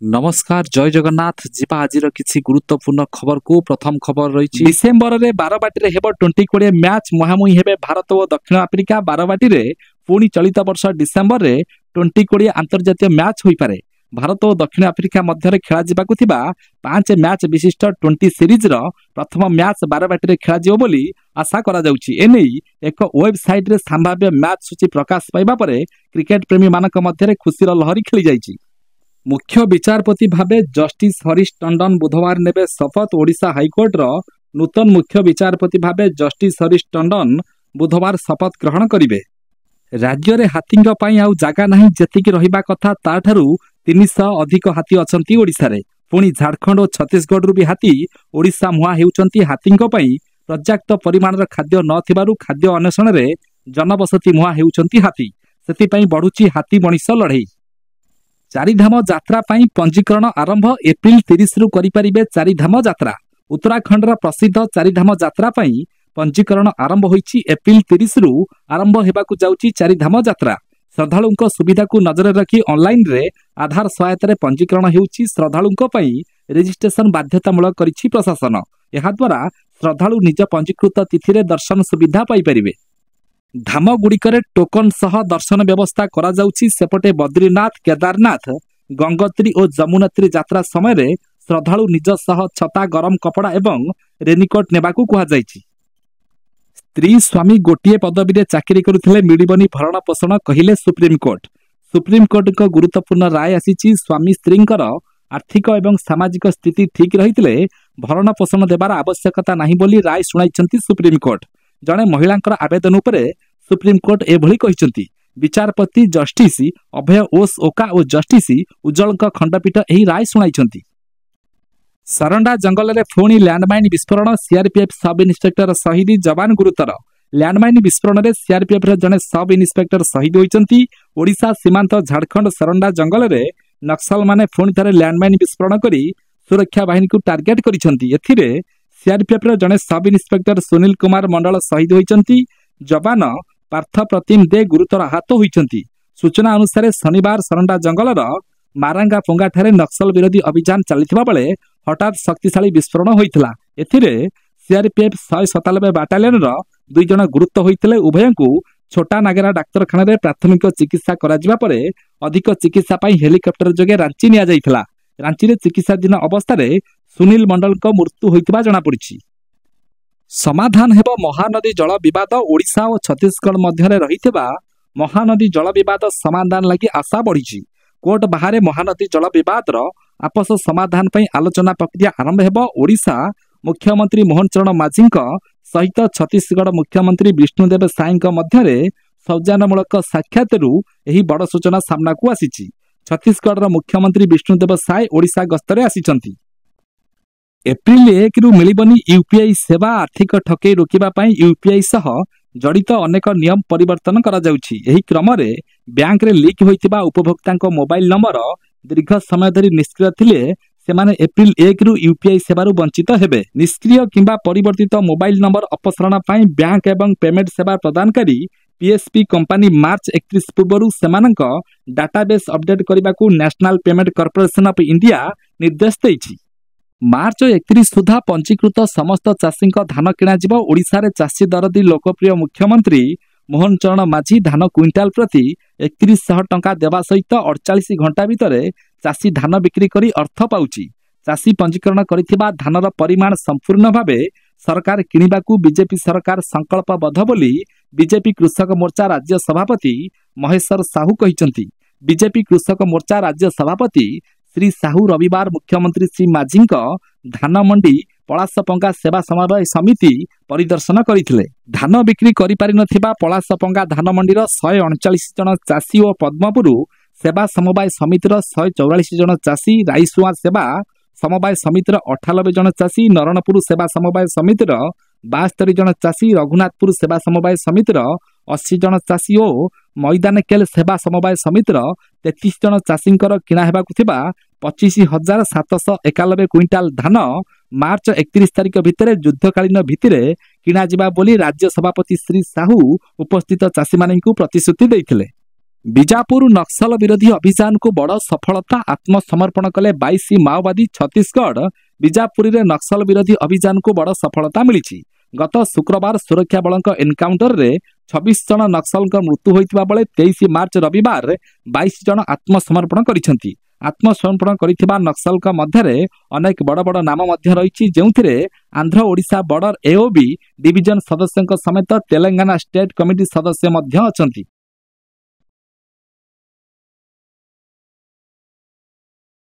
नमस्कार जय जगन्नाथ जीवा आज किसी गुरुत्वपूर्ण खबर को प्रथम खबर रही डिसेम्बर में बारवाटी हेब टी20 मैच मुहांमुही हेबे भारत और दक्षिण आफ्रिका बारवाटी पुणी चलित वर्ष डिसेम्बर में टी20 अंतर्जातीय मैच हो पारे। भारत और दक्षिण आफ्रिका मध्य खेला 5 मैच विशिष्ट टी20 सीरीज प्रथम मैच बारवाटी खेल बोली आशा करा एने एक वेबसाइट रे संभाव्य मैच सूची प्रकाश पाइबा परे क्रिकेट प्रेमी मानक मध्य खुशीर लहरी खेली जाइछि। मुख्य विचारपति भावे जस्टिस हरीश टंडन बुधवार नेबे शपथ। ओडिशा हाईकोर्ट नूतन मुख्य विचारपति भावे जस्टिस हरीश टंडन बुधवार शपथ ग्रहण करिवे। राज्य रे हाथींग पई आउ जागा नाही जेतिकी रहिबा कथा ताठारु 300 अधिक हाथी अछंती ओडिशा रे। पुणी झारखंड और छत्तीसगढ़ रु भी हाथी ओडिशा मुहा हेउचंती हाथींग पई पर्याप्त परिमाणर खाद्य न थिबारु खाद्य अन्वेषण रे जनबसती मुहा हेउचंती हाथी। सेति पई बढ़ुची हाथी मଣିष लड़ाई। चारिधाम यात्रा पई पंजीकरण आरंभ। एप्रिल 30 रु करिपारिबे चारिधाम यात्रा। उत्तराखंड प्रसिद्ध चारिधाम यात्रा पई पंजीकरण आरंभ होईची। एप्रिल 30 रु आरंभ हेबाकु जाउची चारिधाम यात्रा। श्रद्धालुंक सुविधा को नजर रखी ऑनलाइन रे आधार सहायता पंजीकरण हेउची। श्रद्धालुंक पई रजिस्ट्रेशन बाध्यतामूलक करिछि प्रशासन। एहा द्वारा श्रद्धालु निज पंजीकृत तिथि रे दर्शन सुविधा पाई परिबे। धाम गुड़िकरे टोकन सह दर्शन व्यवस्था करा जाउछि। सेपटे बद्रीनाथ, केदारनाथ, गंगोत्री और जमुनोत्री यात्रा समय रे श्रद्धालु निज सह छता, गरम कपड़ा एवं रेनिकोट नेबाकू कुहा जाइछि। स्त्री स्वामी गोटिए पदवी रे चाकरी करुथिले मिलिबनी भरण पोषण कहिले सुप्रीमकोर्ट। सुप्रीमकोर्ट गुरुत्वपूर्ण राय आसीछि। स्वामी स्त्रींकर आर्थिक एवं सामाजिक स्थिति ठीक रहिथिले भरण पोषण देबार आवश्यकता नाही बोली राय सुनाइछंती सुप्रीमकोर्ट। जड़े महिलांकर आवेदन उपरे सुप्रीमकोर्ट एभली कहिसंती। विचारपति जस्टिस अभय ओस ओका और जस्टिस उज्जवल खंडपीठ एही राय सुनाइछंती। सरंडा जंगल में पुणी लैंडमाइन विस्फोरण। सीआरपीएफ सब इन्स्पेक्टर शहीद, जवान गुरुतर। लैंडमाइन विस्फोरण में सीआरपीएफ जड़े सब इन्स्पेक्टर शहीद होइछंती। ओडिशा सीमांत झारखंड सरंडा जंगल में नक्सल माने पुणी थे लैंडमाइन विस्फोरण करी सुरक्षा बाहिनी को टार्गेट करिछंती। एथिरे सीआरपीएफ जड़े सब इन्स्पेक्टर सुनील कुमार मंडल शहीद होइछंती। जवान पार्थ प्रतिम दे गुरुतर आहत होइछंती। सूचना अनुसार शनिवार सरंडा जंगलर मारांगा पोंगा ठारे नक्सल विरोधी अभियान चलिथिबा बेले हठात शक्तिशाली विस्फोरण होइथिला। एथिरे सीआरपीएफ 197 बाटालियन 2 जण गुरुतर होइथिले। उभयंकु छोटा नागेरा डाक्तरखाना रे प्राथमिक चिकित्सा करा जिबा परे अधिक चिकित्सा पई हेलिकॉप्टर जोगे रांची निया जाइथिला। रांची रे चिकित्साधीन अवस्था रे सुनील मंडल को मृत्यु होइतिबा जणा पड़िछि। समाधान हेब महानदी जल विवाद। ओडिशा और छत्तीसगढ़ मध्य रहिथिबा महानदी जल विवाद समाधान लगी आशा बढ़िछि। कोर्ट बाहर महानदी जल विवाद आपस समाधान पई आलोचना प्रक्रिया आरंभ हेब। ओडिशा मुख्यमंत्री मोहन चरण माझी सहित छत्तीसगढ़ मुख्यमंत्री विष्णुदेव साई मध्य सौजन्यमूलक साक्षातरू एही बड़ सूचना सामना को आसीछि। छत्तीसगढ़ मुख्यमंत्री विष्णुदेव साई ओडिशा गस्तरे आसीचंती। एप्रिल 1 रु मिलिबनी यूपीआई सेवा। आर्थिक ठकेई रोकिबा पई यूपीआई सह जड़ित अनेक नियम परिवर्तन करा जाउछि। एही क्रम रे बैंक रे लीक होइतिबा उपभोक्तांको मोबाइल नंबर दीर्घ समय धरि निष्क्रिय थिले सेमाने एप्रिल 1 रु यूपीआई सेवारु वंचित हेबे। निष्क्रिय किंबा परिवर्तित मोबाइल नंबर अपसारण पई बैंक एवं पेमेंट सेवा प्रदानकारी पीएसपी कंपनी मार्च 31 पूर्व सेमानक डाटाबेस अपडेट करने national payment corporation of India निर्देश देइछि। मार्च 31 सुधा पंजीकृत समस्त चाषी धान किणा जिवो। ओडिशा रे चाषी दरदी लोकप्रिय मुख्यमंत्री मोहन चरण माझी धान क्विंटाल प्रति 3100 टंका देवा सहित 48 घंटा भितर चाषी धान बिक्री करी अर्थ पाउछि। चाषी पंजीकरण करिथिबा धानर परिमाण संपूर्ण भावे सरकार किनिबाकू बीजेपी सरकार संकल्पबद्ध बोली बीजेपी कृषक मोर्चा राज्य सभापति महेश्वर साहू कहिसंती। बीजेपी कृषक मोर्चा राज्य सभापति श्री साहू रविवार मुख्यमंत्री श्री माझी धान मंडी पलासपंगा सेवा समन्वय समिति परिदर्शन करथिले। धान बिक्री करि पारि नथिबा पलासपंगा धान मंडीर 139 जन चाषी और पद्मपुर सेवा समवाय समितिर 144 जन चाषी, राईसुआ सेवा समवाय समितिर 98 जन चाषी, नरणपुर सेवा समवाय समितिर 72 जन चाषी, रघुनाथपुर सेवा समवाय समितिर 80 जन चाषी और मैदानकेल सेवा समवाय समितिर 33 जन चाषी किणा हेबाकु थिबा 25,791 क्विंटाल धान मार्च 31 तारिख भितर युद्धकालीन भित्तिरे किणा जिबा बोली राज्य सभापति श्री साहू उपस्थित चाषी मानकु प्रतिश्रुति दैथिले। बीजापुर नक्सल विरोधी अभियान को बड़ सफलता आत्मसमर्पण कले 22 माओवादी। छत्तीसगढ़ बीजापुरी रे नक्सल विरोधी अभियान को बड़ सफलता मिली। गत शुक्रवार सुरक्षा बलों एनकाउंटर रे 26 जन नक्सल मृत्यु होता बेले 23 मार्च रविवार 22 जन आत्मसमर्पण करिसेंती। आत्मसमर्पण करिथिबा नक्सल मध्य अनेक बड़ बड़ नाम रही, जो Andhra Odisha border AOB division सदस्यों समेत तेलंगाना स्टेट कमिटी सदस्य अच्छा।